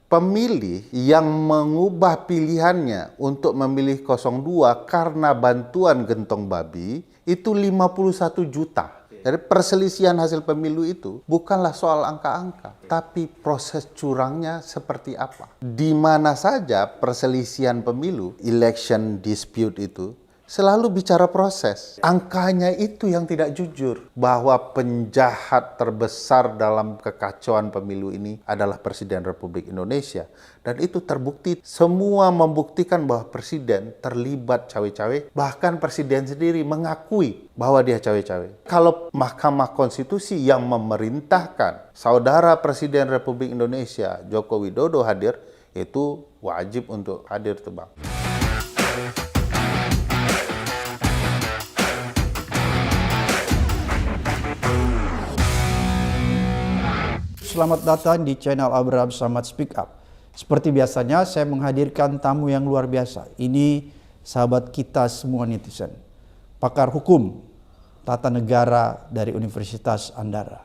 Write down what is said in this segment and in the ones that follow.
pemilih yang mengubah pilihannya untuk memilih 02 karena bantuan gentong babi itu 51 juta. Jadi perselisihan hasil pemilu itu bukanlah soal angka-angka, tapi proses curangnya seperti apa. Di mana saja perselisihan pemilu, election dispute itu, selalu bicara proses. Angkanya itu yang tidak jujur. Bahwa penjahat terbesar dalam kekacauan pemilu ini adalah Presiden Republik Indonesia. Dan itu terbukti. Semua membuktikan bahwa Presiden terlibat cawe-cawe. Bahkan Presiden sendiri mengakui bahwa dia cawe-cawe. Kalau Mahkamah Konstitusi yang memerintahkan Saudara Presiden Republik Indonesia Joko Widodo hadir, itu wajib untuk hadir tuh Bang. Selamat datang di channel Abraham Samad Speak Up. Seperti biasanya saya menghadirkan tamu yang luar biasa. Ini sahabat kita semua netizen. Pakar hukum tata negara dari Universitas Andara.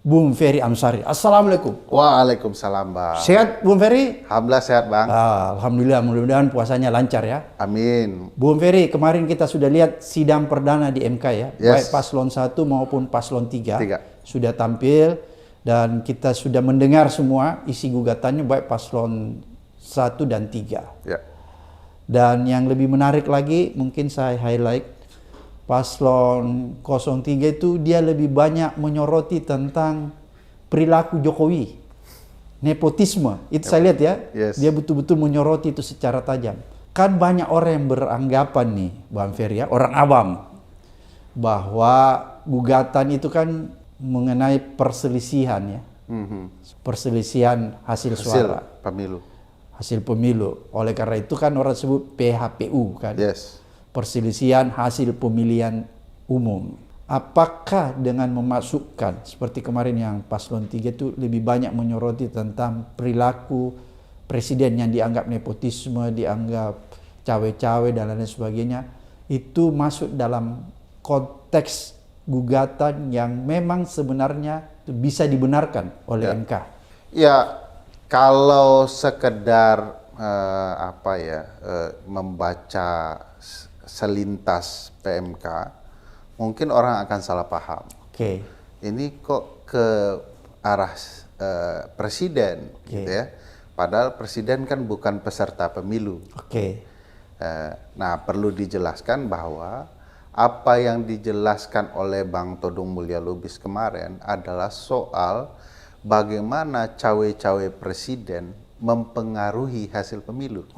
Bung Ferry Amsari. Assalamualaikum. Waalaikumsalam Bang. Sehat Bung Ferry? Alhamdulillah sehat Bang. Alhamdulillah, mudah-mudahan puasanya lancar ya. Amin. Bung Ferry, kemarin kita sudah lihat sidang perdana di MK ya. Yes. Baik paslon 1 maupun paslon 3 sudah tampil. Dan kita sudah mendengar semua isi gugatannya baik paslon 1 dan 3. Ya. Dan yang lebih menarik lagi mungkin saya highlight paslon 03 itu dia lebih banyak menyoroti tentang perilaku Jokowi. Nepotisme. Itu saya lihat ya. Yes. Dia betul-betul menyoroti itu secara tajam. Kan banyak orang yang beranggapan nih Bang Ferry ya, orang awam, bahwa gugatan itu kan mengenai perselisihan ya, perselisihan hasil suara, hasil pemilu. Oleh karena itu kan orang sebut PHPU kan, perselisihan hasil pemilihan umum. Apakah dengan memasukkan seperti kemarin yang paslon 3 itu lebih banyak menyoroti tentang perilaku presiden yang dianggap nepotisme, dianggap cawe-cawe dan lain sebagainya, itu masuk dalam konteks gugatan yang memang sebenarnya bisa dibenarkan oleh MK? Ya, kalau sekedar membaca selintas PMK, mungkin orang akan salah paham. Ini kok ke arah presiden, gitu ya? Padahal presiden kan bukan peserta pemilu. Nah, perlu dijelaskan bahwa apa yang dijelaskan oleh Bang Todung Mulya Lubis kemarin adalah soal bagaimana cawe-cawe presiden mempengaruhi hasil pemilu.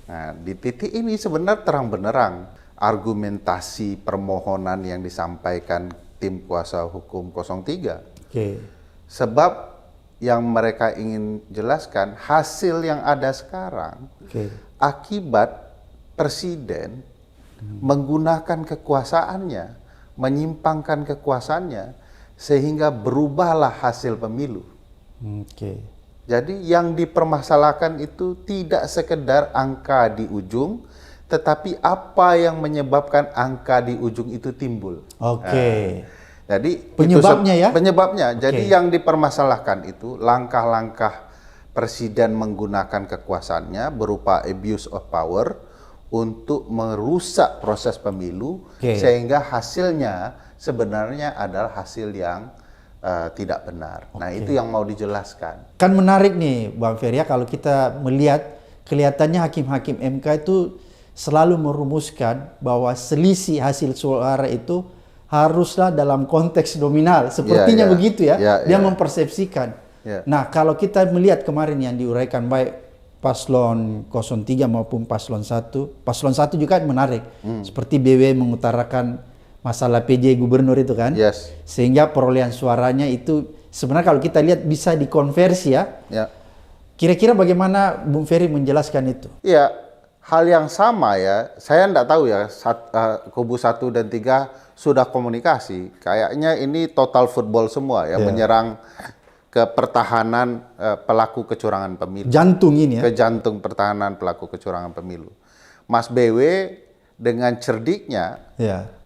Nah, di titik ini sebenarnya terang benerang argumentasi permohonan yang disampaikan tim kuasa hukum 03. Sebab yang mereka ingin jelaskan hasil yang ada sekarang akibat presiden menggunakan kekuasaannya, menyimpangkan kekuasaannya, sehingga berubahlah hasil pemilu. Jadi yang dipermasalahkan itu tidak sekedar angka di ujung, tetapi apa yang menyebabkan angka di ujung itu timbul. Jadi penyebabnya penyebabnya. Jadi yang dipermasalahkan itu langkah-langkah presiden menggunakan kekuasaannya berupa abuse of power untuk merusak proses pemilu, sehingga hasilnya sebenarnya adalah hasil yang tidak benar. Nah, itu yang mau dijelaskan. Kan menarik nih Bang Ferry, kalau kita melihat kelihatannya hakim-hakim MK itu selalu merumuskan bahwa selisih hasil suara itu haruslah dalam konteks nominal. Sepertinya begitu ya. Dia mempersepsikan. Nah, kalau kita melihat kemarin yang diuraikan baik paslon 03 maupun paslon 1. Paslon 1 juga menarik. Seperti BW mengutarakan masalah PJ gubernur itu kan. Sehingga perolehan suaranya itu sebenarnya kalau kita lihat bisa dikonversi ya. Kira-kira bagaimana Bung Ferry menjelaskan itu? Ya, hal yang sama ya. Saya enggak tahu ya, kubu 1 dan 3 sudah komunikasi. Kayaknya ini total football semua ya, menyerang ke pertahanan pelaku kecurangan pemilu. Jantung ini ya. Ke jantung pertahanan pelaku kecurangan pemilu. Mas BW dengan cerdiknya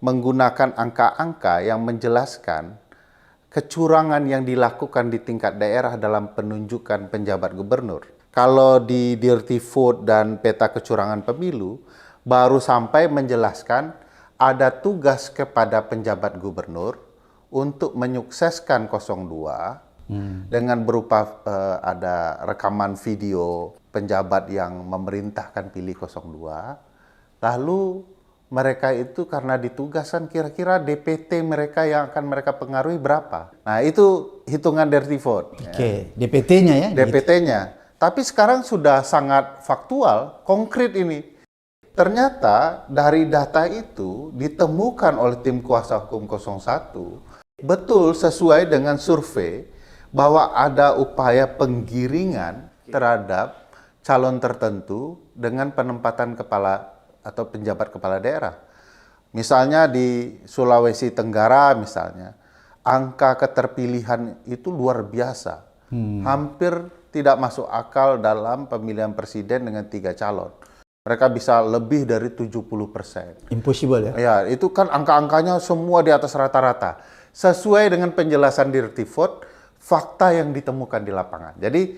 menggunakan angka-angka yang menjelaskan kecurangan yang dilakukan di tingkat daerah dalam penunjukan penjabat gubernur. Kalau di Dirty Vote dan peta kecurangan pemilu, baru sampai menjelaskan ada tugas kepada penjabat gubernur untuk menyukseskan 02 dengan berupa ada rekaman video penjabat yang memerintahkan pilih 02. Lalu mereka itu karena ditugaskan kira-kira DPT mereka yang akan mereka pengaruhi berapa. Nah itu hitungan Dirty Vote. Oke, DPT-nya ya? DPT-nya. Tapi sekarang sudah sangat faktual, konkret ini. Ternyata dari data itu ditemukan oleh tim kuasa hukum 01, betul sesuai dengan survei bahwa ada upaya penggiringan terhadap calon tertentu dengan penempatan kepala atau penjabat kepala daerah. Misalnya di Sulawesi Tenggara misalnya, angka keterpilihan itu luar biasa. Hampir tidak masuk akal dalam pemilihan presiden dengan 3 calon. Mereka bisa lebih dari 70%. Impossible ya? Ya, itu kan angka-angkanya semua di atas rata-rata. Sesuai dengan penjelasan Dirty Vote, fakta yang ditemukan di lapangan. Jadi,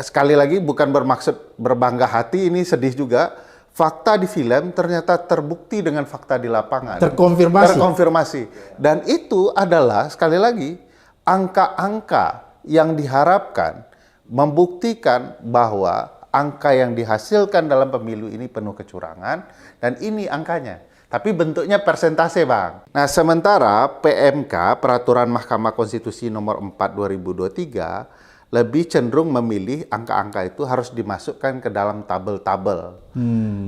sekali lagi bukan bermaksud berbangga hati, ini sedih juga. Fakta di film ternyata terbukti dengan fakta di lapangan. Terkonfirmasi. Dan itu adalah, sekali lagi, angka-angka yang diharapkan membuktikan bahwa angka yang dihasilkan dalam pemilu ini penuh kecurangan, dan ini angkanya. Tapi bentuknya persentase, Bang. Nah, sementara PMK, Peraturan Mahkamah Konstitusi Nomor 4 2023, lebih cenderung memilih angka-angka itu harus dimasukkan ke dalam tabel-tabel.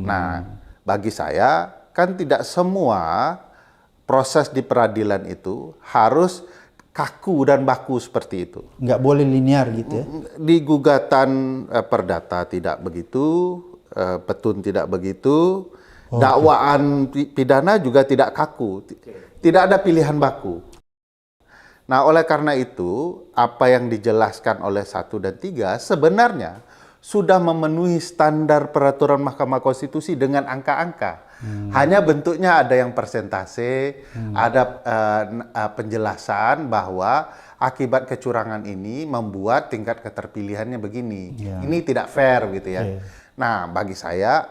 Nah, bagi saya, kan tidak semua proses di peradilan itu harus kaku dan baku seperti itu. Nggak boleh linear gitu ya? Di gugatan perdata tidak begitu, petun tidak begitu, dakwaan pidana juga tidak kaku, tidak ada pilihan baku. Nah, oleh karena itu, apa yang dijelaskan oleh 1 dan 3 sebenarnya sudah memenuhi standar peraturan Mahkamah Konstitusi dengan angka-angka. Hanya bentuknya ada yang persentase, ada penjelasan bahwa akibat kecurangan ini membuat tingkat keterpilihannya begini. Ini tidak fair gitu ya. Nah, bagi saya,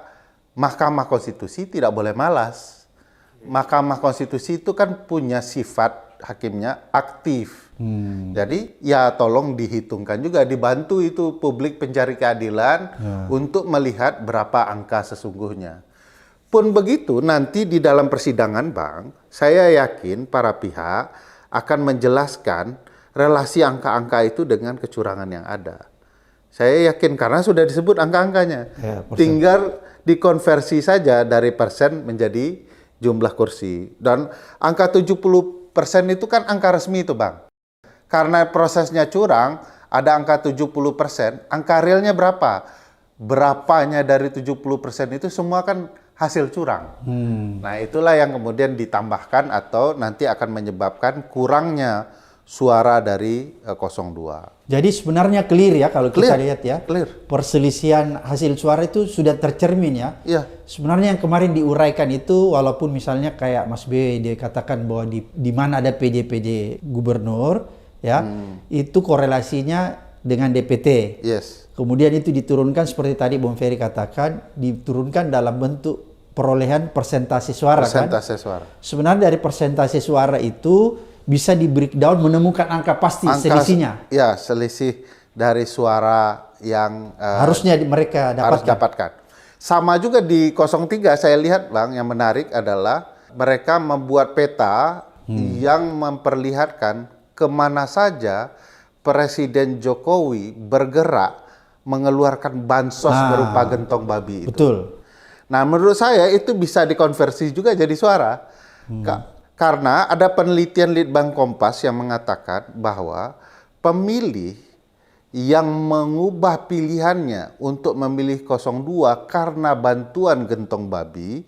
Mahkamah Konstitusi tidak boleh malas. Mahkamah Konstitusi itu kan punya sifat hakimnya aktif. Jadi ya tolong dihitungkan juga, dibantu itu publik pencari keadilan untuk melihat berapa angka sesungguhnya. Pun begitu nanti di dalam persidangan, Bang, saya yakin para pihak akan menjelaskan relasi angka-angka itu dengan kecurangan yang ada. Saya yakin karena sudah disebut angka-angkanya. Tinggal dikonversi saja dari persen menjadi jumlah kursi. Dan angka 70% itu kan angka resmi itu, Bang. Karena prosesnya curang, ada angka 70%, angka realnya berapa? Berapanya dari 70% itu semua kan hasil curang. Nah, itulah yang kemudian ditambahkan atau nanti akan menyebabkan kurangnya suara dari 02. Jadi sebenarnya clear ya kalau kita lihat ya. Clear. Perselisihan hasil suara itu sudah tercermin ya. Iya. Sebenarnya yang kemarin diuraikan itu walaupun misalnya kayak Mas B dia katakan bahwa di mana ada PJ gubernur ya, itu korelasinya dengan DPT. Yes. Kemudian itu diturunkan seperti tadi Bung Ferry katakan, diturunkan dalam bentuk perolehan persentase suara. Persentase suara. Sebenarnya dari persentase suara itu bisa di breakdown menemukan angka pasti selisihnya. Ya, selisih dari suara yang harusnya mereka harus dapatkan. Sama juga di 03 saya lihat, Bang, yang menarik adalah mereka membuat peta yang memperlihatkan kemana saja Presiden Jokowi bergerak mengeluarkan bansos berupa gentong babi itu. Betul. Nah, menurut saya itu bisa dikonversi juga jadi suara. Karena ada penelitian Litbang Kompas yang mengatakan bahwa pemilih yang mengubah pilihannya untuk memilih 02 karena bantuan gentong babi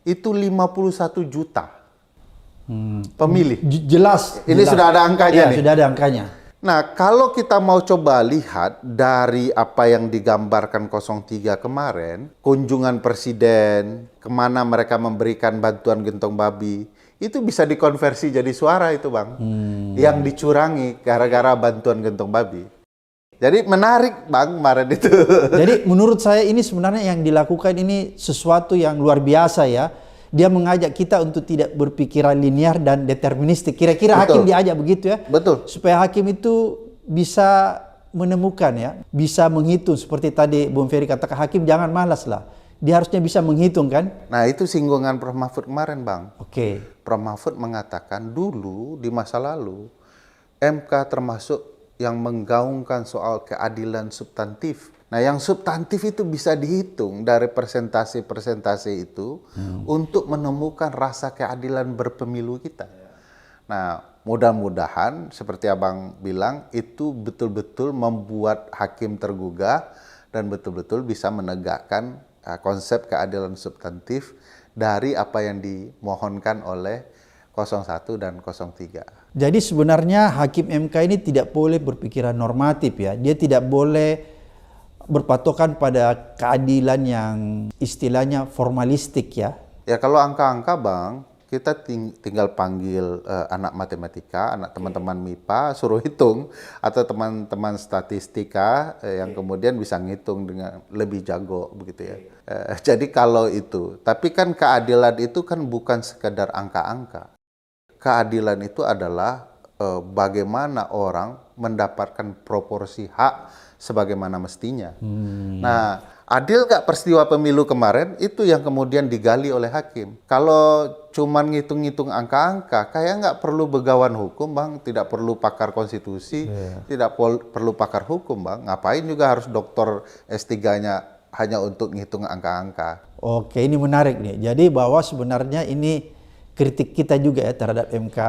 itu 51 juta pemilih. Jelas. Ini sudah ada angkanya nih. Sudah ada angkanya. Nah, kalau kita mau coba lihat dari apa yang digambarkan 03 kemarin, kunjungan presiden, kemana mereka memberikan bantuan gentong babi, itu bisa dikonversi jadi suara itu Bang. Yang dicurangi gara-gara bantuan gentong babi. Jadi menarik Bang kemarin itu. Jadi menurut saya ini sebenarnya yang dilakukan ini sesuatu yang luar biasa ya. Dia mengajak kita untuk tidak berpikiran linear dan deterministik. Kira-kira hakim diajak begitu ya. Betul. Supaya hakim itu bisa menemukan ya, bisa menghitung seperti tadi Bung Ferry katakan, hakim jangan malas lah. Dia harusnya bisa menghitung kan? Nah itu singgungan Prof. Mahfud kemarin Bang. Oke. Prof. Mahfud mengatakan dulu di masa lalu MK termasuk yang menggaungkan soal keadilan substantif. Nah yang substantif itu bisa dihitung dari presentasi-presentasi itu untuk menemukan rasa keadilan berpemilu kita. Nah mudah-mudahan seperti Abang bilang itu betul-betul membuat hakim tergugah dan betul-betul bisa menegakkan konsep keadilan substantif dari apa yang dimohonkan oleh 01 dan 03. Jadi sebenarnya hakim MK ini tidak boleh berpikiran normatif ya. Dia tidak boleh berpatokan pada keadilan yang istilahnya formalistik ya. Ya kalau angka-angka Bang, kita tinggal panggil anak matematika, anak teman-teman MIPA, suruh hitung, atau teman-teman statistika yang kemudian bisa ngitung dengan lebih jago begitu ya. Jadi kalau itu, tapi kan keadilan itu kan bukan sekedar angka-angka. Keadilan itu adalah bagaimana orang mendapatkan proporsi hak sebagaimana mestinya. Nah, adil nggak peristiwa pemilu kemarin? Itu yang kemudian digali oleh hakim. Kalau cuman ngitung-ngitung angka-angka, kayak nggak perlu begawan hukum, Bang. Tidak perlu pakar konstitusi, tidak perlu pakar hukum, Bang. Ngapain juga harus doktor S3-nya hanya untuk ngitung angka-angka. Oke, ini menarik nih. Jadi bahwa sebenarnya ini kritik kita juga ya terhadap MK.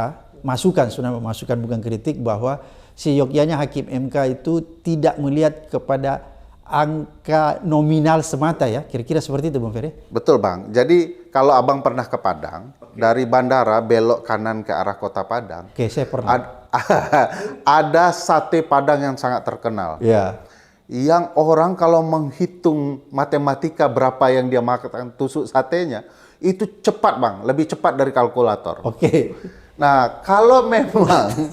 Masukan, sebenarnya masukan bukan kritik, bahwa seyogyanya hakim MK itu tidak melihat kepada angka nominal semata ya. Kira-kira seperti itu Bung Ferry? Betul Bang. Jadi kalau Abang pernah ke Padang, dari bandara belok kanan ke arah kota Padang. Oke, saya pernah. Ada sate Padang yang sangat terkenal. Ya. Yang orang kalau menghitung matematika berapa yang dia makan tusuk satenya, itu cepat Bang. Lebih cepat dari kalkulator. Oke. Nah, kalau memang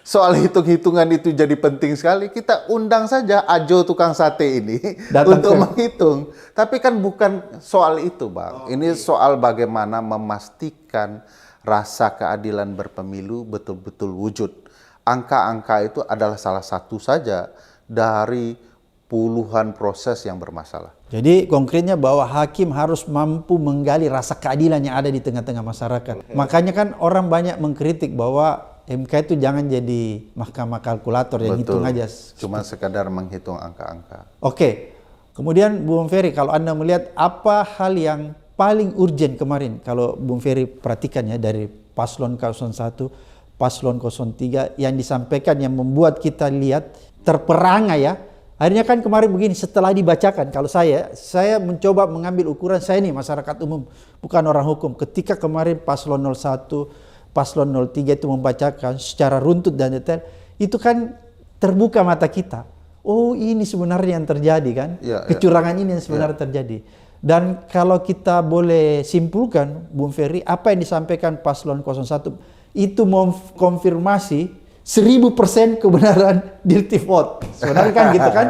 soal hitung-hitungan itu jadi penting sekali, kita undang saja Ajo tukang sate ini untuk menghitung. Tapi kan bukan soal itu, Bang. Ini soal bagaimana memastikan rasa keadilan berpemilu betul-betul wujud. Angka-angka itu adalah salah satu saja dari puluhan proses yang bermasalah. Jadi konkretnya bahwa hakim harus mampu menggali rasa keadilan yang ada di tengah-tengah masyarakat. Makanya kan orang banyak mengkritik bahwa MK itu jangan jadi mahkamah kalkulator yang hitung aja. Cuma sekadar menghitung angka-angka. Oke. Kemudian Bung Ferry, kalau Anda melihat apa hal yang paling urgent kemarin, kalau Bung Ferry perhatikan ya, dari paslon 01, paslon 03 yang disampaikan yang membuat kita lihat terperangah ya. Akhirnya kan kemarin begini, setelah dibacakan, kalau saya mencoba mengambil ukuran saya nih masyarakat umum, bukan orang hukum. Ketika kemarin paslon 01, paslon 03 itu membacakan secara runtut dan detail, itu kan terbuka mata kita. Oh ini sebenarnya yang terjadi kan, kecurangan ini yang sebenarnya terjadi. Dan kalau kita boleh simpulkan, Bung Ferry, apa yang disampaikan paslon 01 itu mengkonfirmasi 1000% kebenaran dirty vote. Sebenarnya kan gitu kan?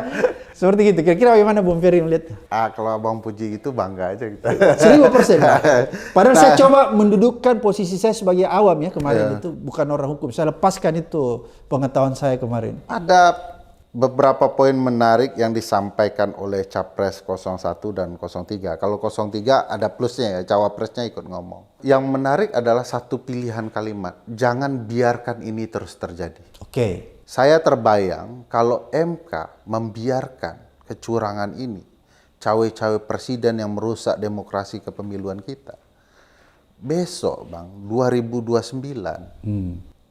Seperti gitu. Kira-kira bagaimana Bung Ferry melihat? Kalau Abang puji gitu bangga aja kita. 1000%. Padahal saya coba mendudukkan posisi saya sebagai awam ya kemarin itu, bukan orang hukum. Saya lepaskan itu pengetahuan saya kemarin. Ada beberapa poin menarik yang disampaikan oleh Capres 01 dan 03. Kalau 03 ada plusnya ya, Cawapresnya ikut ngomong. Yang menarik adalah satu pilihan kalimat, jangan biarkan ini terus terjadi. Oke. Saya terbayang kalau MK membiarkan kecurangan ini, cawe-cawe presiden yang merusak demokrasi kepemiluan kita. Besok Bang, 2029,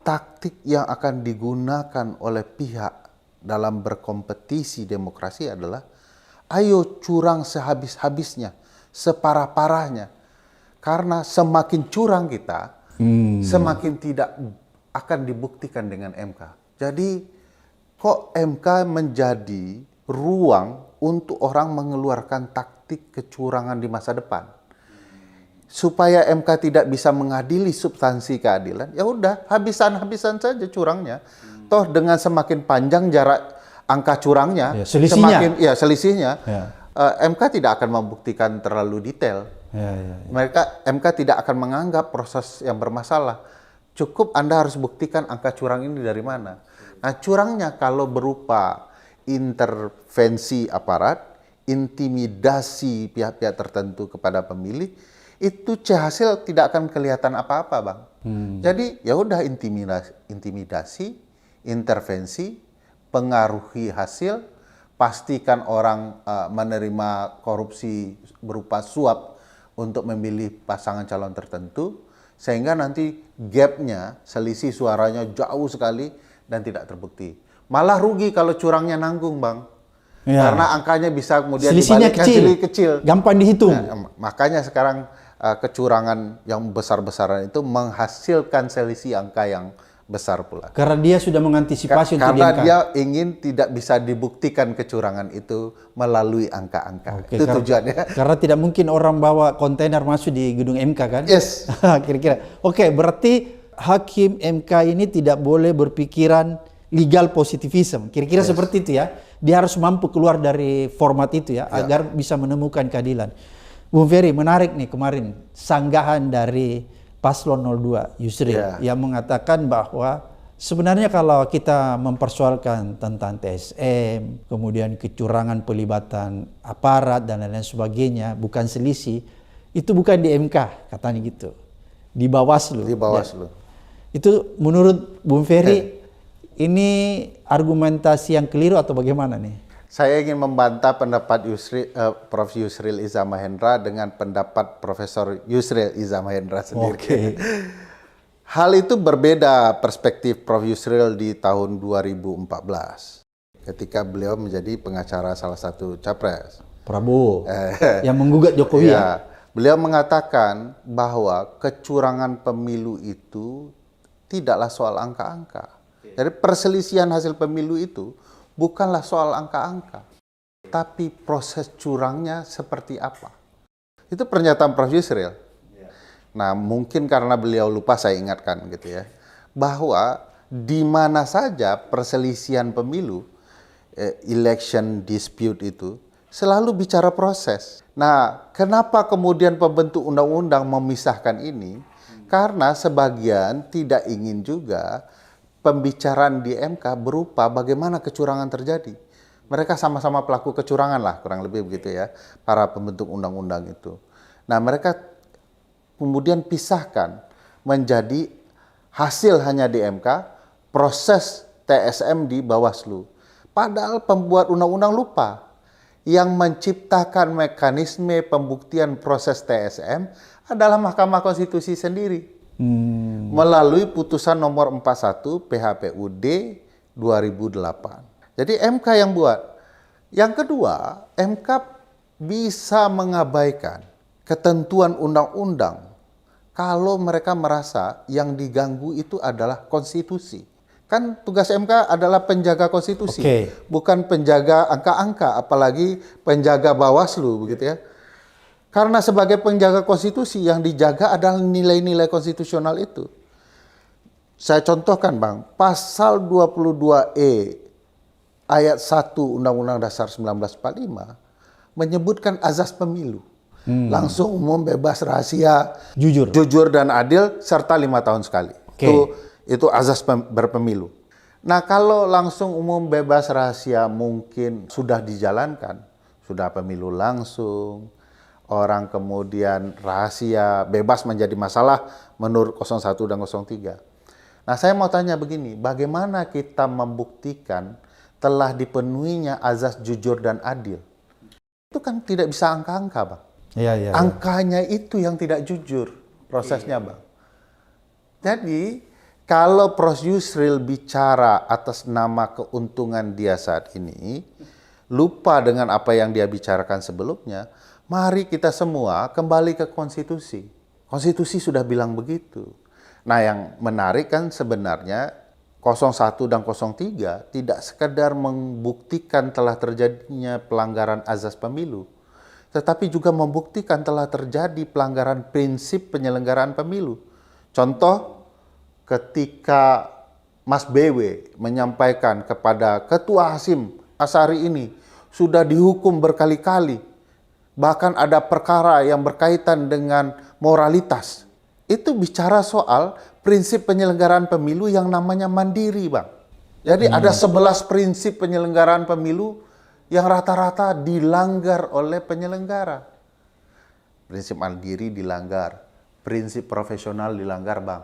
taktik yang akan digunakan oleh pihak dalam berkompetisi demokrasi adalah ayo curang sehabis-habisnya, separah-parahnya. Karena semakin curang kita, semakin tidak akan dibuktikan dengan MK. Jadi kok MK menjadi ruang untuk orang mengeluarkan taktik kecurangan di masa depan. supaya MK tidak bisa mengadili substansi keadilan, ya udah habisan-habisan saja curangnya. Toh dengan semakin panjang jarak angka curangnya, Ya, selisihnya. selisihnya, Ya. MK tidak akan membuktikan terlalu detail. Ya. MK tidak akan menganggap proses yang bermasalah. Cukup Anda harus buktikan angka curang ini dari mana. Nah, curangnya kalau berupa intervensi aparat, intimidasi pihak-pihak tertentu kepada pemilih, itu hasil tidak akan kelihatan apa-apa, Bang. Jadi ya udah intimidasi, intervensi, pengaruhi hasil, pastikan orang menerima korupsi berupa suap untuk memilih pasangan calon tertentu, sehingga nanti gapnya, selisih suaranya jauh sekali dan tidak terbukti. Malah rugi kalau curangnya nanggung, Bang. Ya. Karena angkanya bisa kemudian Selisihnya dibalikkan kecil. kecil. Gampang dihitung. Nah, makanya sekarang kecurangan yang besar-besaran itu menghasilkan selisih angka yang besar pula. Karena dia sudah mengantisipasi untuk Karena diangkat. dia ingin tidak bisa dibuktikan kecurangan itu melalui angka-angka. Oke, Itu tujuannya. Karena tidak mungkin orang bawa kontainer masuk di gedung MK kan? Yes. Kira-kira. Oke, berarti hakim MK ini tidak boleh berpikiran legal positivism. Kira-kira seperti itu ya. Dia harus mampu keluar dari format itu ya, agar bisa menemukan keadilan. Bung Ferry, menarik nih kemarin sanggahan dari Paslon 02 Yusril yang mengatakan bahwa sebenarnya kalau kita mempersoalkan tentang TSM, kemudian kecurangan pelibatan aparat dan lain-lain sebagainya, bukan selisih, itu bukan di MK, katanya gitu. Di Bawaslu. Di Bawaslu. Itu menurut Bung Ferry ini argumentasi yang keliru atau bagaimana nih? Saya ingin membantah pendapat Prof. Yusril Iza Mahendra dengan pendapat Profesor Yusril Iza Mahendra sendiri. Oke. Hal itu berbeda perspektif Prof. Yusril di tahun 2014 ketika beliau menjadi pengacara salah satu capres. Prabowo yang menggugat Jokowi ya. Beliau mengatakan bahwa kecurangan pemilu itu tidaklah soal angka-angka. Jadi perselisihan hasil pemilu itu bukanlah soal angka-angka, tapi proses curangnya seperti apa. Itu pernyataan Prof. Yusril. Nah, mungkin karena beliau lupa saya ingatkan gitu ya, bahwa di mana saja perselisihan pemilu, election dispute itu, selalu bicara proses. Nah, kenapa kemudian pembentuk undang-undang memisahkan ini? Karena sebagian tidak ingin juga pembicaraan di MK berupa bagaimana kecurangan terjadi. Mereka sama-sama pelaku kecurangan lah, kurang lebih begitu ya, para pembentuk undang-undang itu. Nah, mereka kemudian pisahkan menjadi hasil hanya di MK, proses TSM di Bawaslu. Padahal pembuat undang-undang lupa. Yang menciptakan mekanisme pembuktian proses TSM adalah Mahkamah Konstitusi sendiri. Melalui putusan nomor 41 PHPUD 2008. Jadi MK yang buat. Yang kedua, MK bisa mengabaikan ketentuan undang-undang kalau mereka merasa yang diganggu itu adalah konstitusi. Kan tugas MK adalah penjaga konstitusi, bukan penjaga angka-angka, apalagi penjaga Bawaslu begitu ya. Karena sebagai penjaga konstitusi yang dijaga adalah nilai-nilai konstitusional itu. Saya contohkan, Bang, pasal 22E ayat 1 Undang-Undang Dasar 1945 menyebutkan azas pemilu. Langsung, umum, bebas, rahasia, jujur dan adil, serta 5 tahun sekali. Itu azas berpemilu. Nah, kalau langsung, umum, bebas, rahasia mungkin sudah dijalankan, sudah pemilu langsung, orang kemudian rahasia, bebas menjadi masalah menurut 01 dan 03. Nah, saya mau tanya begini, bagaimana kita membuktikan telah dipenuhinya azas jujur dan adil? Itu kan tidak bisa angka-angka, Bang. Angkanya itu yang tidak jujur prosesnya, Bang. Jadi, kalau Prof. Yusril bicara atas nama keuntungan dia saat ini, lupa dengan apa yang dia bicarakan sebelumnya, mari kita semua kembali ke konstitusi. Konstitusi sudah bilang begitu. Nah, yang menarik kan sebenarnya 01 dan 03 tidak sekedar membuktikan telah terjadinya pelanggaran azas pemilu. tetapi juga membuktikan telah terjadi pelanggaran prinsip penyelenggaraan pemilu. Contoh, ketika Mas BW menyampaikan kepada Ketua Hasyim Asyari ini sudah dihukum berkali-kali, bahkan ada perkara yang berkaitan dengan moralitas. Itu bicara soal prinsip penyelenggaraan pemilu yang namanya mandiri, Bang. Jadi ada 11 prinsip penyelenggaraan pemilu yang rata-rata dilanggar oleh penyelenggara. Prinsip mandiri dilanggar, prinsip profesional dilanggar, Bang.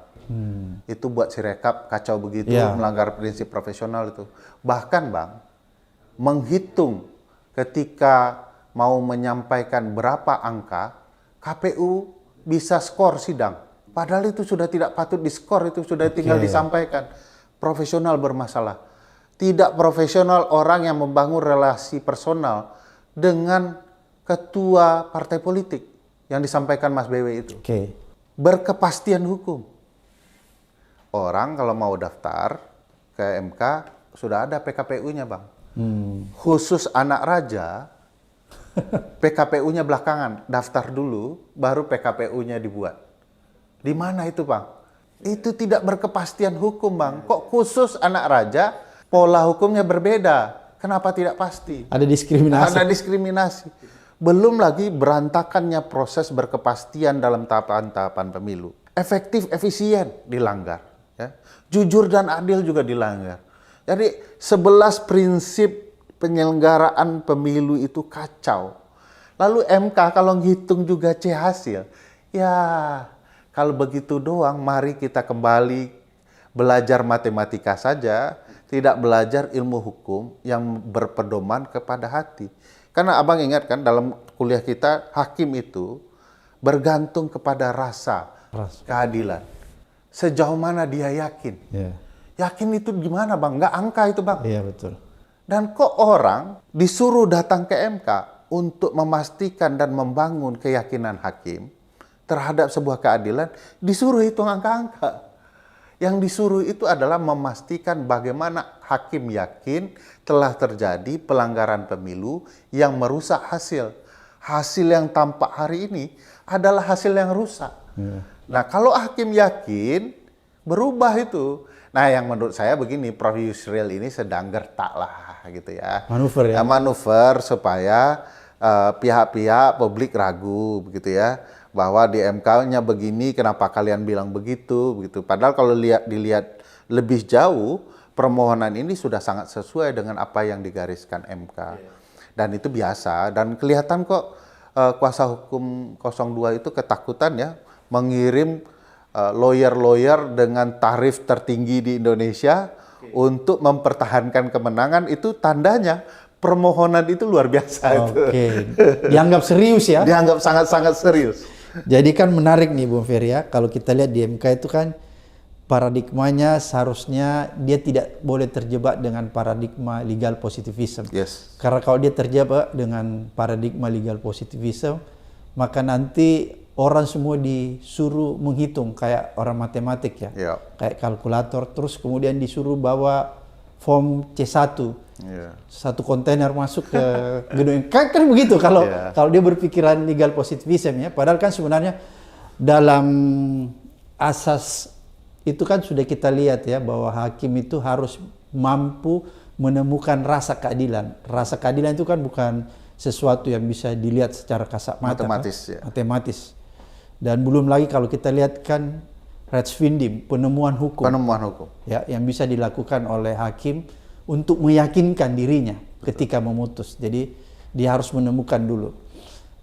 Itu buat Sirekap kacau begitu, melanggar prinsip profesional itu. Bahkan, Bang, menghitung ketika mau menyampaikan berapa angka, KPU bisa skor sidang. Padahal itu sudah tidak patut diskor, itu sudah tinggal disampaikan. Profesional bermasalah. Tidak profesional orang yang membangun relasi personal dengan ketua partai politik yang disampaikan Mas BW itu. Berkepastian hukum. Orang kalau mau daftar ke MK sudah ada PKPU-nya, Bang. Khusus anak raja, PKPU-nya belakangan. Daftar dulu, baru PKPU-nya dibuat. Di mana itu, Bang? Itu tidak berkepastian hukum, Bang. Kok khusus anak raja, pola hukumnya berbeda. Kenapa tidak pasti? Ada diskriminasi. Ada diskriminasi. Belum lagi berantakannya proses berkepastian dalam tahapan-tahapan pemilu. Efektif, efisien dilanggar. Ya. Jujur dan adil juga dilanggar. Jadi 11 prinsip penyelenggaraan pemilu itu kacau. Lalu MK kalau ngitung juga C hasil, ya kalau begitu doang, mari kita kembali belajar matematika saja, tidak belajar ilmu hukum yang berpedoman kepada hati. Karena Abang ingat kan dalam kuliah kita, hakim itu bergantung kepada rasa keadilan. Sejauh mana dia yakin. Yakin itu gimana, Bang? Nggak angka itu, Bang. Iya, betul. Dan kok orang disuruh datang ke MK untuk memastikan dan membangun keyakinan hakim terhadap sebuah keadilan, disuruh hitung angka-angka. Yang disuruh itu adalah memastikan bagaimana hakim yakin telah terjadi pelanggaran pemilu yang merusak hasil. Hasil yang tampak hari ini adalah hasil yang rusak. Nah, kalau hakim yakin, berubah itu. Nah, yang menurut saya begini, Prof. Yusril ini sedang gertak lah, gitu ya. Manuver ya? Manuver supaya pihak-pihak publik ragu, begitu ya. Bahwa di MK-nya begini, kenapa kalian bilang begitu, begitu. Padahal kalau dilihat lebih jauh, permohonan ini sudah sangat sesuai dengan apa yang digariskan MK. Dan itu biasa, dan kelihatan kok kuasa hukum 02 itu ketakutan ya, mengirim lawyer-lawyer dengan tarif tertinggi di Indonesia untuk mempertahankan kemenangan. Itu tandanya permohonan itu luar biasa. Dianggap serius ya? Dianggap sangat-sangat serius. Jadi kan menarik nih Bung Ferry ya, kalau kita lihat di MK itu kan paradigmanya seharusnya dia tidak boleh terjebak dengan paradigma legal positivism. Karena kalau dia terjebak dengan paradigma legal positivism, maka nanti orang semua disuruh menghitung kayak orang matematik ya, kayak kalkulator, terus kemudian disuruh bawa form C1, satu kontainer masuk ke gedung. Kan begitu kalau dia berpikiran legal positivism ya. Padahal kan sebenarnya dalam asas itu kan sudah kita lihat ya bahwa hakim itu harus mampu menemukan rasa keadilan. Rasa keadilan itu kan bukan sesuatu yang bisa dilihat secara kasat mata, matematis. Dan belum lagi kalau kita lihat kan Rechtsfinding, penemuan hukum. Ya, yang bisa dilakukan oleh hakim untuk meyakinkan dirinya ketika memutus. Jadi dia harus menemukan dulu.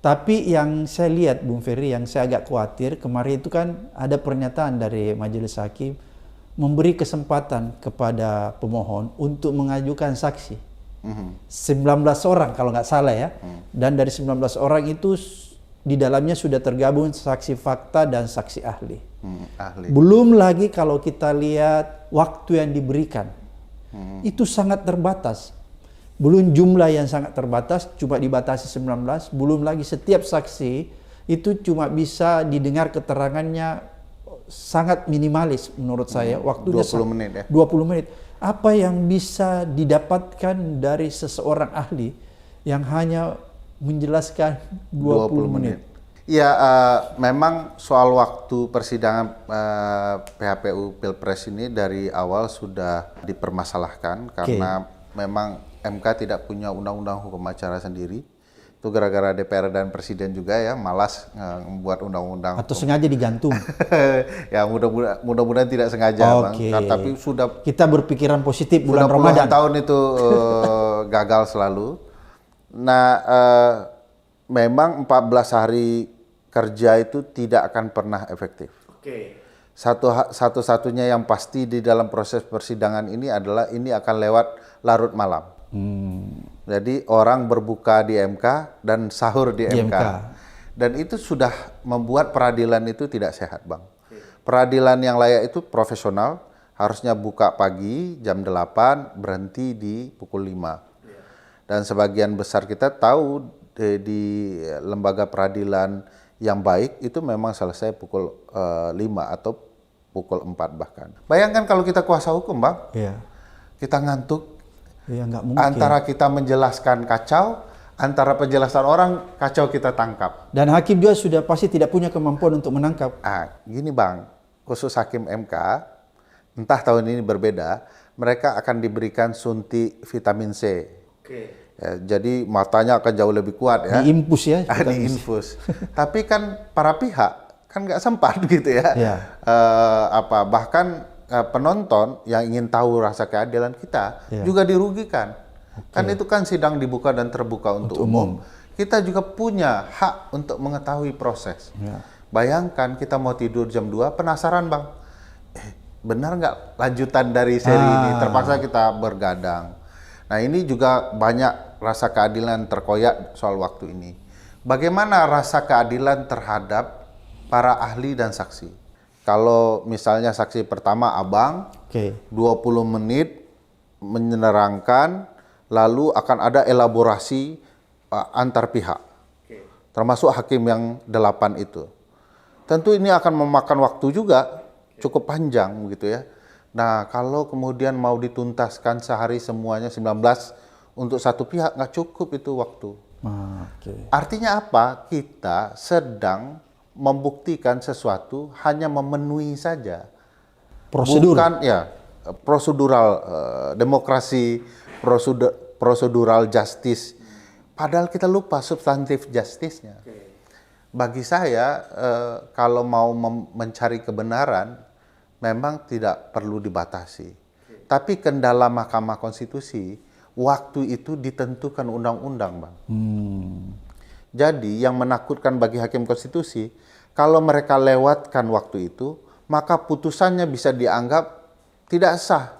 Tapi yang saya lihat Bung Ferry, yang saya agak khawatir kemarin itu kan ada pernyataan dari majelis hakim memberi kesempatan kepada pemohon untuk mengajukan saksi. 19 orang kalau nggak salah ya. Dan dari 19 orang itu di dalamnya sudah tergabung saksi fakta dan saksi ahli. Belum lagi kalau kita lihat waktu yang diberikan. Itu sangat terbatas. Belum jumlah yang sangat terbatas, cuma dibatasi 19. Belum lagi setiap saksi itu cuma bisa didengar keterangannya sangat minimalis menurut saya. Waktunya 20 menit ya? 20 menit. Apa yang bisa didapatkan dari seseorang ahli yang hanya menjelaskan 20 menit. Ya, memang soal waktu persidangan PHPU Pilpres ini dari awal sudah dipermasalahkan karena memang MK tidak punya undang-undang hukum acara sendiri. Itu gara-gara DPR dan Presiden juga ya malas membuat undang-undang. Atau sengaja digantung. Ya mudah-mudahan tidak sengaja, Bang. Tapi sudah kita berpikiran positif bulan Ramadan. Ramadan. Tahun itu gagal selalu. Nah, memang 14 hari kerja itu tidak akan pernah efektif. Satu-satunya yang pasti di dalam proses persidangan ini adalah ini akan lewat larut malam. Jadi orang berbuka di MK dan sahur di MK. Dan itu sudah membuat peradilan itu tidak sehat, Bang. Peradilan yang layak itu profesional, harusnya buka pagi jam 8, berhenti di pukul 5. Dan sebagian besar kita tahu di lembaga peradilan yang baik itu memang selesai pukul 5 atau pukul 4 bahkan. Bayangkan kalau kita kuasa hukum, Bang. Kita ngantuk. Nggak mungkin. Antara kita menjelaskan kacau, antara penjelasan orang kacau kita tangkap. Dan hakim juga sudah pasti tidak punya kemampuan untuk menangkap. Gini, Bang, khusus hakim MK, entah tahun ini berbeda, mereka akan diberikan suntik vitamin C. Ya, jadi matanya akan jauh lebih kuat ya. Diinfus ya. Diinfus. Tapi kan para pihak kan nggak sempat gitu ya. Bahkan penonton yang ingin tahu rasa keadilan kita juga dirugikan. Kan itu kan sidang dibuka dan terbuka untuk umum. Kita juga punya hak untuk mengetahui proses. Bayangkan kita mau tidur jam 2, penasaran, Bang. Benar nggak lanjutan dari seri ini? Terpaksa kita bergadang. Nah, ini juga banyak rasa keadilan terkoyak soal waktu ini. Bagaimana rasa keadilan terhadap para ahli dan saksi? Kalau misalnya saksi pertama Abang, 20 menit menerangkan, lalu akan ada elaborasi antar pihak, termasuk hakim yang 8 itu. Tentu ini akan memakan waktu juga cukup panjang begitu ya. Nah, kalau kemudian mau dituntaskan sehari semuanya 19 untuk satu pihak, nggak cukup itu waktu. Artinya apa? Kita sedang membuktikan sesuatu hanya memenuhi saja. Prosedur. Bukan ya, prosedural demokrasi, prosedural justice. Padahal kita lupa substantif justice-nya. Bagi saya, kalau mau mencari kebenaran, memang tidak perlu dibatasi. Tapi kendala Mahkamah Konstitusi, waktu itu ditentukan undang-undang, Bang. Jadi yang menakutkan bagi hakim konstitusi, kalau mereka lewatkan waktu itu, maka putusannya bisa dianggap tidak sah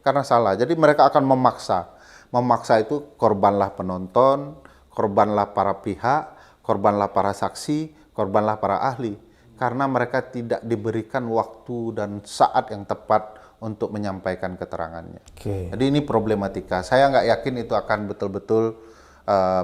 karena salah. Jadi mereka akan memaksa. Memaksa itu korbanlah penonton, korbanlah para pihak, korbanlah para saksi, korbanlah para ahli. Karena mereka tidak diberikan waktu dan saat yang tepat untuk menyampaikan keterangannya. Jadi ini problematika. Saya nggak yakin itu akan betul-betul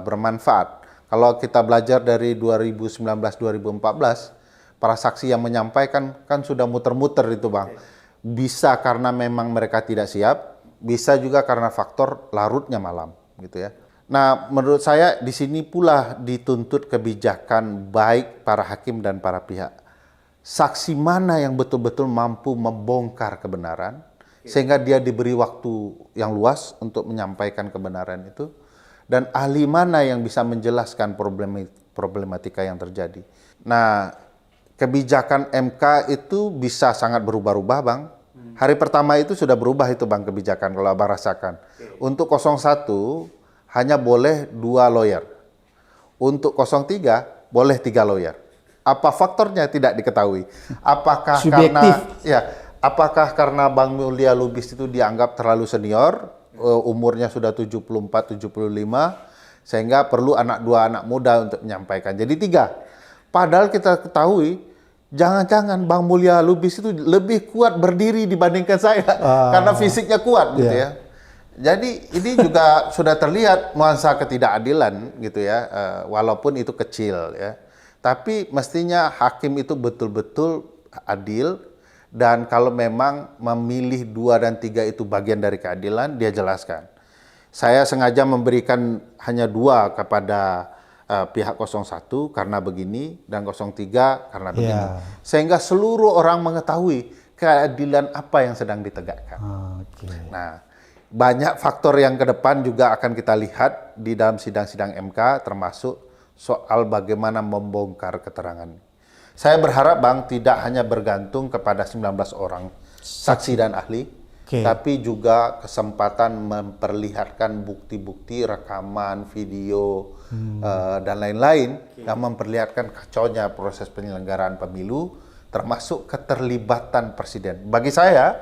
bermanfaat. Kalau kita belajar dari 2019-2014, para saksi yang menyampaikan kan sudah muter-muter itu, Bang. Bisa karena memang mereka tidak siap, bisa juga karena faktor larutnya malam, gitu ya. Nah, menurut saya di sini pula dituntut kebijakan baik para hakim dan para pihak. Saksi mana yang betul-betul mampu membongkar kebenaran, sehingga dia diberi waktu yang luas untuk menyampaikan kebenaran itu, dan ahli mana yang bisa menjelaskan problematika yang terjadi. Nah, kebijakan MK itu bisa sangat berubah-ubah, Bang. Hari pertama itu sudah berubah itu, Bang, kebijakan kalau Abang rasakan. Untuk 01 hanya boleh 2 lawyer. Untuk 03 boleh 3 lawyer. Apa faktornya tidak diketahui. Apakah apakah karena Bang Mulya Lubis itu dianggap terlalu senior, umurnya sudah 74-75, sehingga perlu 2 anak muda untuk menyampaikan. Jadi 3. Padahal kita ketahui, jangan-jangan Bang Mulya Lubis itu lebih kuat berdiri dibandingkan saya, karena fisiknya kuat gitu ya. Jadi ini juga sudah terlihat nuansa ketidakadilan gitu ya, walaupun itu kecil ya. Tapi mestinya hakim itu betul-betul adil, dan kalau memang memilih 2 dan 3 itu bagian dari keadilan, dia jelaskan. Saya sengaja memberikan hanya 2 kepada pihak 01 karena begini dan 03 karena begini. Ya. Sehingga seluruh orang mengetahui keadilan apa yang sedang ditegakkan. Oke. Nah, banyak faktor yang ke depan juga akan kita lihat di dalam sidang-sidang MK, termasuk soal bagaimana membongkar keterangan. Saya berharap Bang tidak hanya bergantung kepada 19 orang saksi dan ahli, tapi juga kesempatan memperlihatkan bukti-bukti rekaman, video, dan lain-lain yang memperlihatkan kacaunya proses penyelenggaraan pemilu, termasuk keterlibatan presiden. Bagi saya,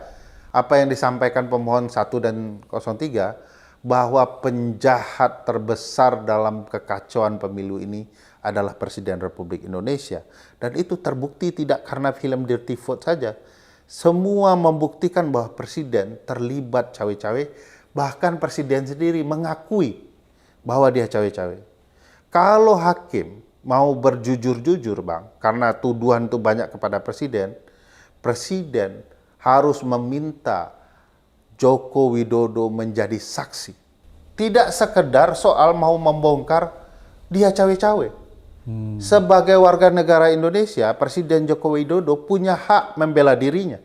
apa yang disampaikan pemohon 1 dan 03, bahwa penjahat terbesar dalam kekacauan pemilu ini adalah Presiden Republik Indonesia. Dan itu terbukti tidak karena film Dirty Vote saja. Semua membuktikan bahwa Presiden terlibat cawe-cawe, bahkan Presiden sendiri mengakui bahwa dia cawe-cawe. Kalau hakim mau berjujur-jujur Bang, karena tuduhan itu banyak kepada Presiden, Presiden harus meminta Joko Widodo menjadi saksi. Tidak sekedar soal mau membongkar dia cawe-cawe. Sebagai warga negara Indonesia, Presiden Joko Widodo punya hak membela dirinya.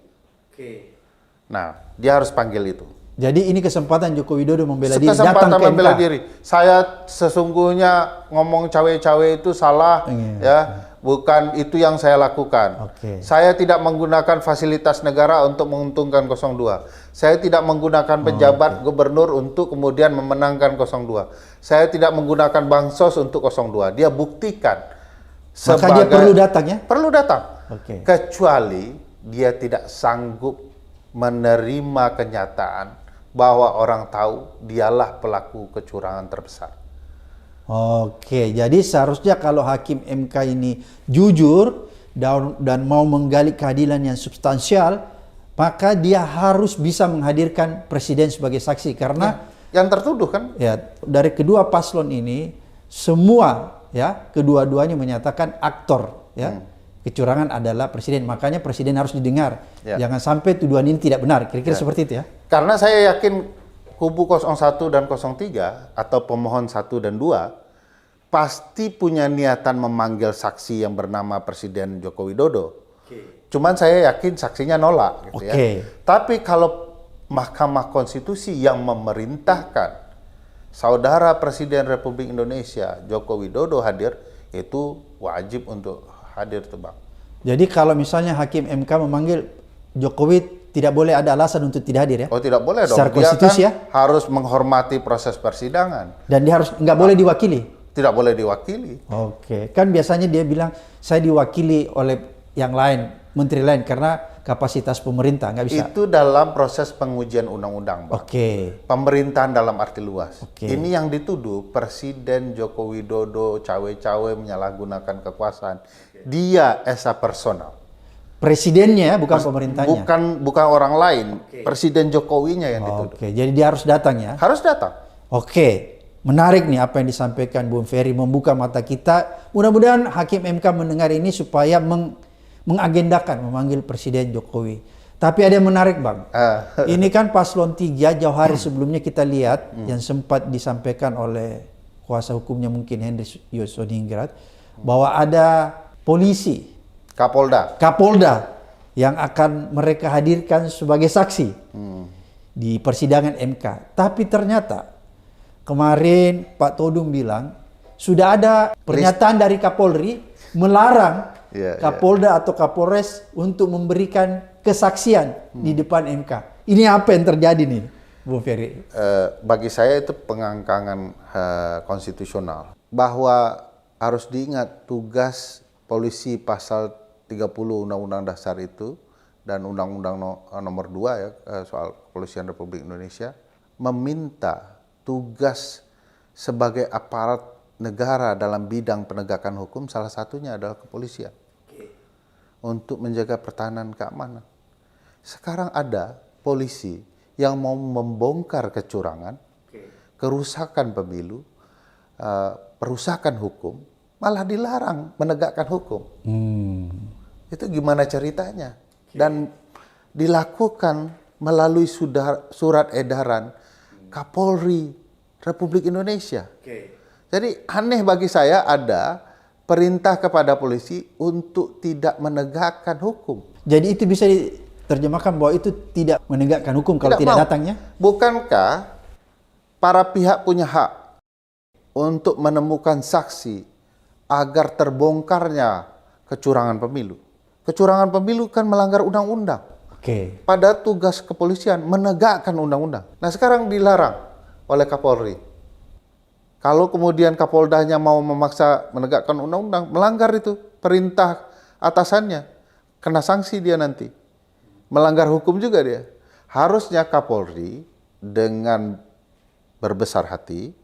Nah, dia harus panggil itu. Jadi ini kesempatan Joko Widodo membela diri, datang Kesempatan ke membela MK. diri. Saya sesungguhnya ngomong cawe-cawe itu salah, ya. Bukan itu yang saya lakukan. Saya tidak menggunakan fasilitas negara untuk menguntungkan 02. Saya tidak menggunakan pejabat gubernur untuk kemudian memenangkan 02. Saya tidak menggunakan bansos untuk 02. Dia buktikan. Maka dia perlu datang ya? Perlu datang. Kecuali dia tidak sanggup menerima kenyataan bahwa orang tahu dialah pelaku kecurangan terbesar. Oke, jadi seharusnya kalau hakim MK ini jujur dan mau menggali keadilan yang substansial, maka dia harus bisa menghadirkan presiden sebagai saksi karena yang tertuduh kan? Ya, dari kedua paslon ini semua ya kedua-duanya menyatakan aktor ya. Kecurangan adalah presiden, makanya presiden harus didengar. Jangan sampai tuduhan ini tidak benar. Kira-kira seperti itu ya. Karena saya yakin kubu 01 dan 03 atau pemohon 1 dan 2 pasti punya niatan memanggil saksi yang bernama Presiden Joko Widodo. Cuman saya yakin saksinya nolak gitu ya. Tapi kalau Mahkamah Konstitusi yang memerintahkan Saudara Presiden Republik Indonesia Joko Widodo hadir, itu wajib untuk hadir tuh Bang. Jadi kalau misalnya hakim MK memanggil Jokowi, tidak boleh ada alasan untuk tidak hadir ya? Oh tidak boleh dong. Secara Dia konstitusi kan harus menghormati proses persidangan. Dan dia harus nggak boleh diwakili? Tidak boleh diwakili. Kan biasanya dia bilang saya diwakili oleh yang lain, menteri lain karena kapasitas pemerintah nggak bisa. Itu dalam proses pengujian undang-undang, Bang. Pemerintahan dalam arti luas. Ini yang dituduh Presiden Joko Widodo cawe-cawe menyalahgunakan kekuasaan. Dia esa personal. Presidennya bukan pemerintahnya. Bukan orang lain. Presiden Jokowinya yang dituduh. Jadi dia harus datang ya. Harus datang. Menarik nih apa yang disampaikan Bung Ferry, membuka mata kita. Mudah-mudahan hakim MK mendengar ini supaya mengagendakan memanggil Presiden Jokowi. Tapi ada yang menarik Bang. Ini kan paslon 3 jauh hari sebelumnya kita lihat yang sempat disampaikan oleh kuasa hukumnya mungkin Henry Yosodiningrat bahwa ada polisi Kapolda yang akan mereka hadirkan sebagai saksi di persidangan MK. Tapi ternyata kemarin Pak Todung bilang sudah ada pernyataan dari Kapolri melarang Kapolda atau Kapolres untuk memberikan kesaksian di depan MK. Ini apa yang terjadi nih, Bu Ferry? Bagi saya itu pengangkangan konstitusional. Bahwa harus diingat tugas polisi pasal 30 Undang-Undang Dasar itu dan Undang-Undang nomor 2 ya soal Kepolisian Republik Indonesia meminta tugas sebagai aparat negara dalam bidang penegakan hukum, salah satunya adalah kepolisian. Untuk menjaga pertahanan keamanan. Sekarang ada polisi yang mau membongkar kecurangan, kerusakan pemilu, perusakan hukum, malah dilarang menegakkan hukum. Itu gimana ceritanya? Dan dilakukan melalui surat edaran Kapolri Republik Indonesia. Jadi aneh bagi saya ada perintah kepada polisi untuk tidak menegakkan hukum. Jadi itu bisa diterjemahkan bahwa itu tidak menegakkan hukum kalau tidak mau. datangnya? Bukankah para pihak punya hak untuk menemukan saksi agar terbongkarnya kecurangan pemilu? Kecurangan pemilu kan melanggar undang-undang. Oke. Pada tugas kepolisian menegakkan undang-undang. Nah sekarang dilarang oleh Kapolri. Kalau kemudian Kapoldanya mau memaksa menegakkan undang-undang, melanggar itu perintah atasannya, kena sanksi dia nanti. Melanggar hukum juga dia. Harusnya Kapolri dengan berbesar hati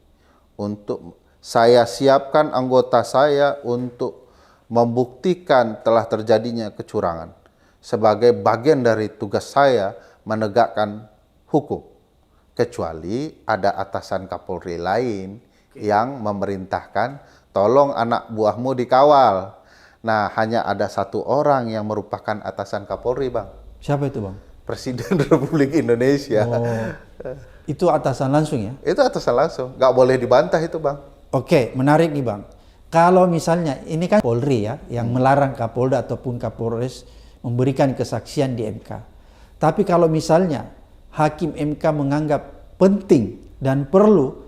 untuk saya siapkan anggota saya untuk membuktikan telah terjadinya kecurangan. Sebagai bagian dari tugas saya menegakkan hukum. Kecuali ada atasan Kapolri lain yang memerintahkan tolong anak buahmu dikawal. Nah, hanya ada satu orang yang merupakan atasan Kapolri, Bang. Siapa itu, Bang? Presiden Republik Indonesia. Oh, itu atasan langsung ya? Itu atasan langsung, nggak boleh dibantah itu, Bang. Oke, menarik nih, Bang. Kalau misalnya ini kan Polri ya yang melarang Kapolda ataupun Kapolres memberikan kesaksian di MK. Tapi kalau misalnya Hakim MK menganggap penting dan perlu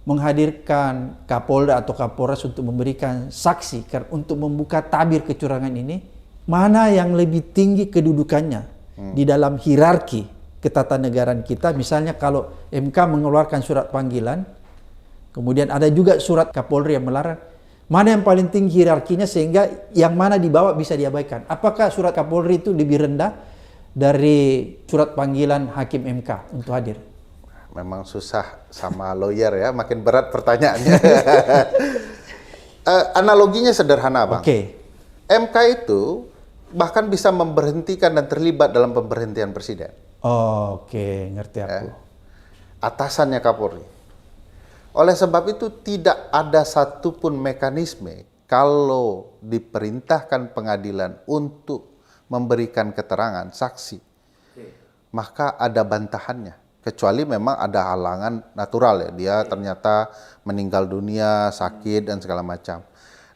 menghadirkan Kapolda atau Kapolres untuk memberikan saksi untuk membuka tabir kecurangan ini, mana yang lebih tinggi kedudukannya di dalam hierarki ketatanegaraan kita? Misalnya kalau MK mengeluarkan surat panggilan, kemudian ada juga surat Kapolri yang melarang, mana yang paling tinggi hierarkinya sehingga yang mana dibawa bisa diabaikan? Apakah surat Kapolri itu lebih rendah dari surat panggilan Hakim MK untuk hadir? Memang susah sama lawyer ya, makin berat pertanyaannya. Analoginya sederhana, Bang. Oke. MK itu bahkan bisa memberhentikan dan terlibat dalam pemberhentian presiden. Oke, ngerti aku. Atasannya Kapolri. Oleh sebab itu tidak ada satupun mekanisme kalau diperintahkan pengadilan untuk memberikan keterangan saksi, maka ada bantahannya. Kecuali memang ada halangan natural ya, dia ternyata meninggal dunia, sakit dan segala macam.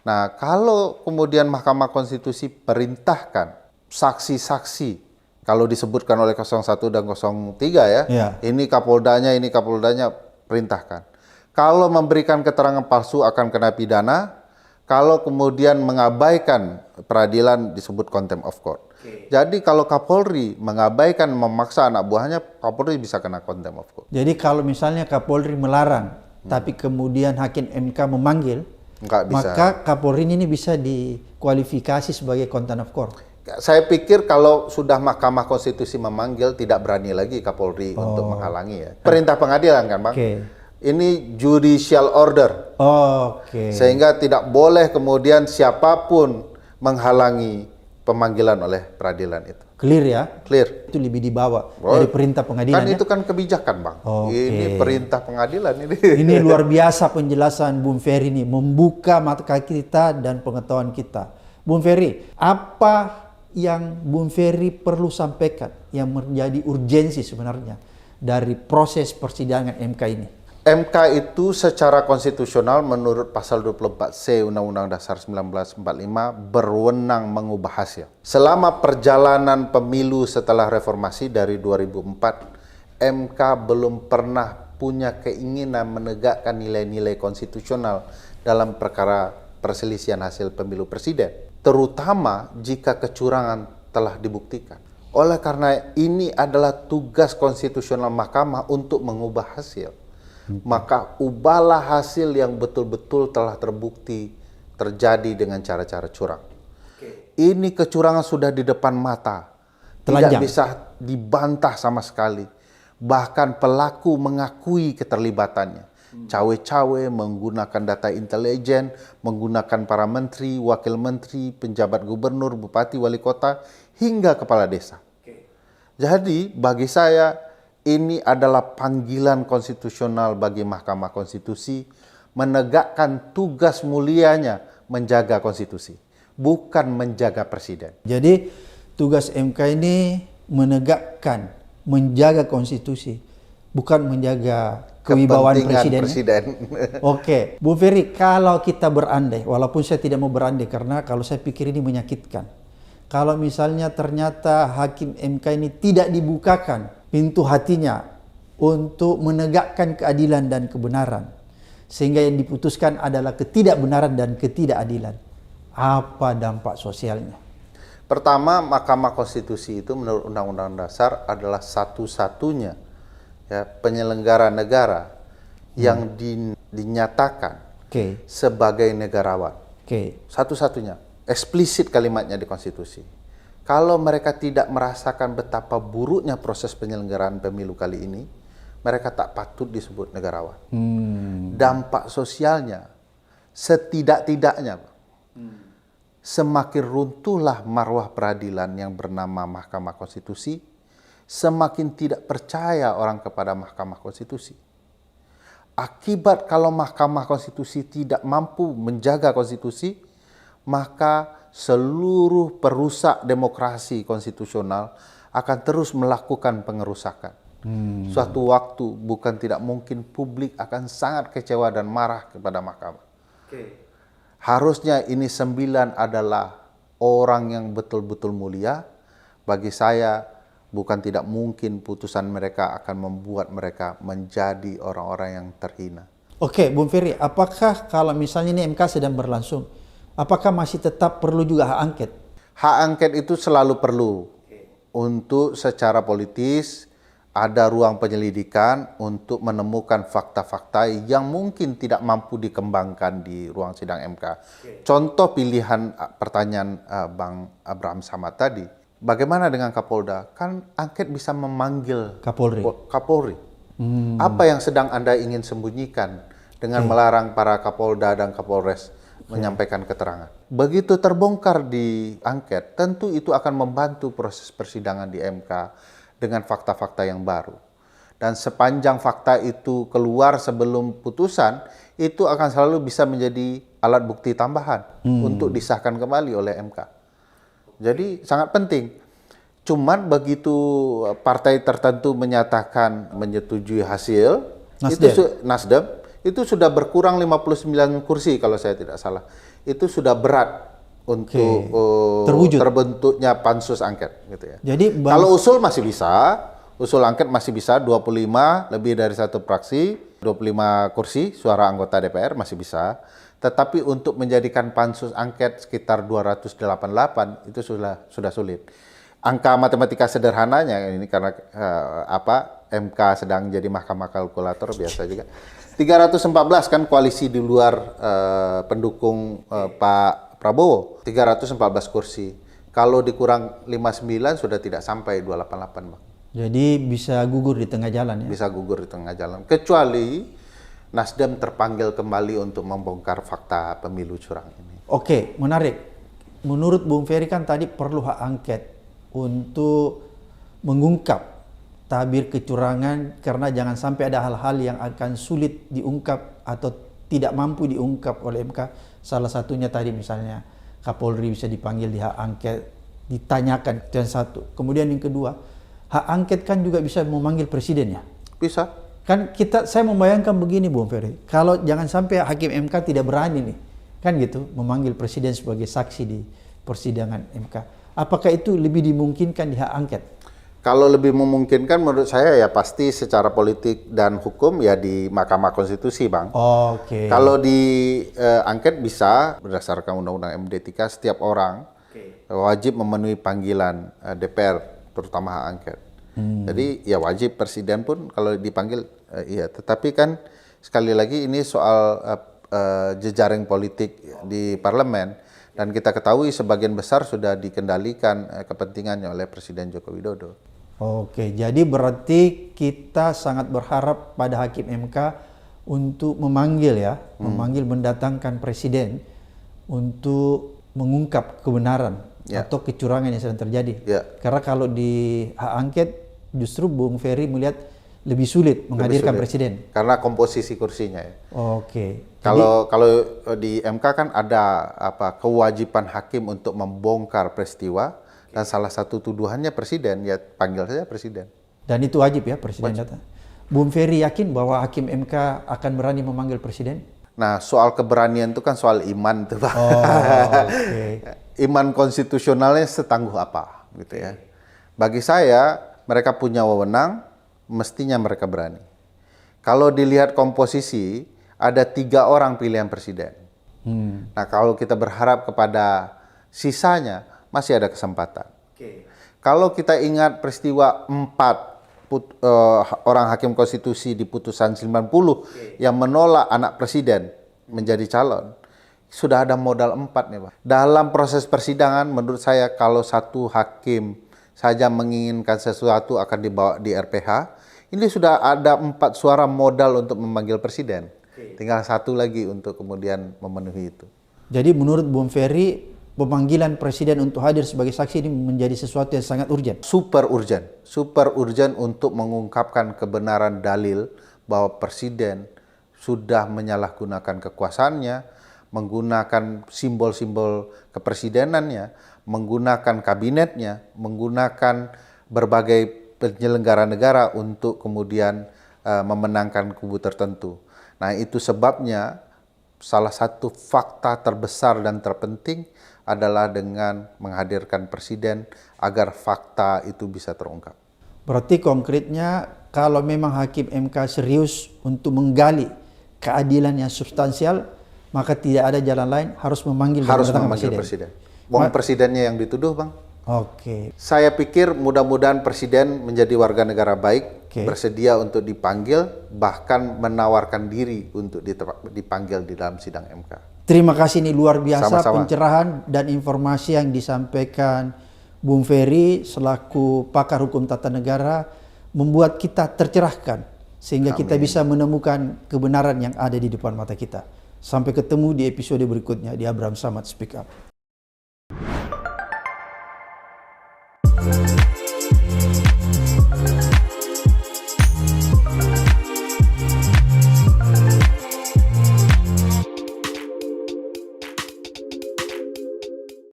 Nah, kalau kemudian Mahkamah Konstitusi perintahkan saksi-saksi, kalau disebutkan oleh 01 dan 03 ya, ini Kapoldanya perintahkan. Kalau memberikan keterangan palsu akan kena pidana, kalau kemudian mengabaikan peradilan disebut contempt of court. Jadi kalau Kapolri mengabaikan memaksa anak buahnya, Kapolri bisa kena contempt of court. Jadi kalau misalnya Kapolri melarang, tapi kemudian Hakim MK memanggil, maka Kapolri ini bisa dikualifikasi sebagai contempt of court. Saya pikir kalau sudah Mahkamah Konstitusi memanggil, tidak berani lagi Kapolri untuk menghalangi ya. Perintah pengadilan kan, Bang? Ini judicial order. Sehingga tidak boleh kemudian siapapun menghalangi pemanggilan oleh peradilan itu. Clear ya? Clear. Itu lebih dibawa dari perintah pengadilan. Kan itu kan kebijakan, Bang. Ini perintah pengadilan ini. Ini luar biasa penjelasan Bung Ferry ini, membuka mata kita dan pengetahuan kita. Bung Ferry, apa yang Bung Ferry perlu sampaikan yang menjadi urgensi sebenarnya dari proses persidangan MK ini? MK itu secara konstitusional menurut pasal 24C Undang-Undang Dasar 1945 berwenang mengubah hasil. Selama perjalanan pemilu setelah reformasi dari 2004, MK belum pernah punya keinginan menegakkan nilai-nilai konstitusional dalam perkara perselisihan hasil pemilu presiden, terutama jika kecurangan telah dibuktikan. Oleh karena ini adalah tugas konstitusional Mahkamah untuk mengubah hasil. Maka ubahlah hasil yang betul-betul telah terbukti terjadi dengan cara-cara curang. Ini kecurangan sudah di depan mata, tidak bisa dibantah sama sekali. Bahkan pelaku mengakui keterlibatannya. Cawe-cawe menggunakan data intelijen, menggunakan para menteri, wakil menteri, penjabat gubernur, bupati, wali kota, hingga kepala desa. Jadi bagi saya ini adalah panggilan konstitusional bagi Mahkamah Konstitusi menegakkan tugas mulianya menjaga konstitusi, bukan menjaga presiden. Jadi tugas MK ini menegakkan, menjaga konstitusi, bukan menjaga kewibawaan kepentingan presiden. Oke, Bu Ferry, kalau kita berandai, walaupun saya tidak mau berandai karena kalau saya pikir ini menyakitkan. Kalau misalnya ternyata hakim MK ini tidak dibukakan pintu hatinya untuk menegakkan keadilan dan kebenaran, sehingga yang diputuskan adalah ketidakbenaran dan ketidakadilan, apa dampak sosialnya? Pertama, Mahkamah Konstitusi itu menurut Undang-Undang Dasar adalah satu-satunya ya, penyelenggara negara yang dinyatakan sebagai negarawan. Satu-satunya, eksplisit kalimatnya di konstitusi. Kalau mereka tidak merasakan betapa buruknya proses penyelenggaraan pemilu kali ini, mereka tak patut disebut negarawan. Dampak sosialnya, setidak-tidaknya, semakin runtuhlah marwah peradilan yang bernama Mahkamah Konstitusi, semakin tidak percaya orang kepada Mahkamah Konstitusi. Akibat kalau Mahkamah Konstitusi tidak mampu menjaga konstitusi, maka seluruh perusak demokrasi konstitusional akan terus melakukan pengerusakan. Suatu waktu bukan tidak mungkin publik akan sangat kecewa dan marah kepada mahkamah. Harusnya ini 9 adalah orang yang betul-betul mulia. Bagi saya bukan tidak mungkin putusan mereka akan membuat mereka menjadi orang-orang yang terhina. Oke, Bung Ferry, apakah kalau misalnya ini MK sedang berlangsung, apakah masih tetap perlu juga hak angket? Hak angket itu selalu perlu untuk secara politis ada ruang penyelidikan untuk menemukan fakta-fakta yang mungkin tidak mampu dikembangkan di ruang sidang MK. Contoh pilihan pertanyaan Bang Abraham Samad tadi, bagaimana dengan Kapolda? Kan angket bisa memanggil Kapolri. Apa yang sedang Anda ingin sembunyikan dengan melarang para Kapolda dan Kapolres menyampaikan keterangan? Begitu terbongkar di angket, tentu itu akan membantu proses persidangan di MK dengan fakta-fakta yang baru. Dan sepanjang fakta itu keluar sebelum putusan, itu akan selalu bisa menjadi alat bukti tambahan untuk disahkan kembali oleh MK. Jadi sangat penting. Cuman begitu partai tertentu menyatakan menyetujui hasil, Nasdem, itu sudah berkurang 59 kursi kalau saya tidak salah. Itu sudah berat untuk terbentuknya pansus angket gitu ya. Jadi kalau usul masih bisa, usul angket masih bisa 25 lebih dari satu fraksi, 25 kursi suara anggota DPR masih bisa. Tetapi untuk menjadikan pansus angket sekitar 288 itu sudah sulit. Angka matematika sederhananya ini karena MK sedang jadi mahkamah kalkulator biasa juga. 314 kan koalisi di luar pendukung Pak Prabowo, 314 kursi. Kalau dikurang 59 sudah tidak sampai 288, Bang. Jadi bisa gugur di tengah jalan ya? Bisa gugur di tengah jalan. Kecuali Nasdem terpanggil kembali untuk membongkar fakta pemilu curang ini. Oke, menarik. Menurut Bung Ferry kan tadi perlu hak angket untuk mengungkap tabir kecurangan karena jangan sampai ada hal-hal yang akan sulit diungkap atau tidak mampu diungkap oleh MK. Salah satunya tadi misalnya Kapolri bisa dipanggil di hak angket, ditanyakan, dan satu. Kemudian yang kedua, hak angket kan juga bisa memanggil presiden ya? Bisa. Kan saya membayangkan begini Bung Ferry, kalau jangan sampai hakim MK tidak berani nih, kan gitu, memanggil presiden sebagai saksi di persidangan MK. Apakah itu lebih dimungkinkan di hak angket? Kalau lebih memungkinkan menurut saya ya pasti secara politik dan hukum ya di Mahkamah Konstitusi, Bang. Kalau di angket bisa berdasarkan Undang-Undang MD3 setiap orang wajib memenuhi panggilan DPR terutama hak angket. Jadi ya wajib presiden pun kalau dipanggil iya. Tetapi kan sekali lagi ini soal jejaring politik di parlemen dan kita ketahui sebagian besar sudah dikendalikan kepentingannya oleh Presiden Joko Widodo. Oke, jadi berarti kita sangat berharap pada hakim MK untuk memanggil memanggil mendatangkan presiden untuk mengungkap kebenaran atau kecurangan yang sedang terjadi. Karena kalau di hak angket justru Bung Ferry melihat lebih sulit menghadirkan presiden. Karena komposisi kursinya ya. Kalau di MK kan ada kewajiban hakim untuk membongkar peristiwa. Dan salah satu tuduhannya presiden, ya panggil saja presiden. Dan itu wajib ya presiden datang. Bung Ferry yakin bahwa hakim MK akan berani memanggil presiden? Nah, soal keberanian itu kan soal iman tuh, Bang. Oh, oke. Iman konstitusionalnya setangguh apa, gitu ya. Bagi saya, mereka punya wewenang, mestinya mereka berani. Kalau dilihat komposisi, ada 3 orang pilihan presiden. Nah, kalau kita berharap kepada sisanya, masih ada kesempatan. Kalau kita ingat peristiwa 4 orang hakim konstitusi di putusan 90 yang menolak anak presiden menjadi calon, sudah ada modal 4 nih, Pak. Dalam proses persidangan, menurut saya kalau satu hakim saja menginginkan sesuatu akan dibawa di RPH, ini sudah ada 4 suara modal untuk memanggil presiden. Tinggal 1 lagi untuk kemudian memenuhi itu. Jadi menurut Bung Ferry, pemanggilan presiden untuk hadir sebagai saksi ini menjadi sesuatu yang sangat urgent. Super urgent untuk mengungkapkan kebenaran dalil bahwa presiden sudah menyalahgunakan kekuasaannya, menggunakan simbol-simbol kepresidenannya, menggunakan kabinetnya, menggunakan berbagai penyelenggara negara untuk kemudian memenangkan kubu tertentu. Nah, itu sebabnya salah satu fakta terbesar dan terpenting adalah dengan menghadirkan presiden agar fakta itu bisa terungkap. Berarti konkretnya kalau memang hakim MK serius untuk menggali keadilan yang substansial, maka tidak ada jalan lain, harus memanggil presiden. Wong presidennya yang dituduh, Bang. Oke. Saya pikir mudah-mudahan presiden menjadi warga negara baik, bersedia untuk dipanggil, bahkan menawarkan diri untuk dipanggil di dalam sidang MK. Terima kasih, ini luar biasa. Sama-sama. Pencerahan dan informasi yang disampaikan Bung Ferry selaku pakar hukum tata negara membuat kita tercerahkan sehingga kita bisa menemukan kebenaran yang ada di depan mata kita. Sampai ketemu di episode berikutnya di Abraham Samad Speak Up.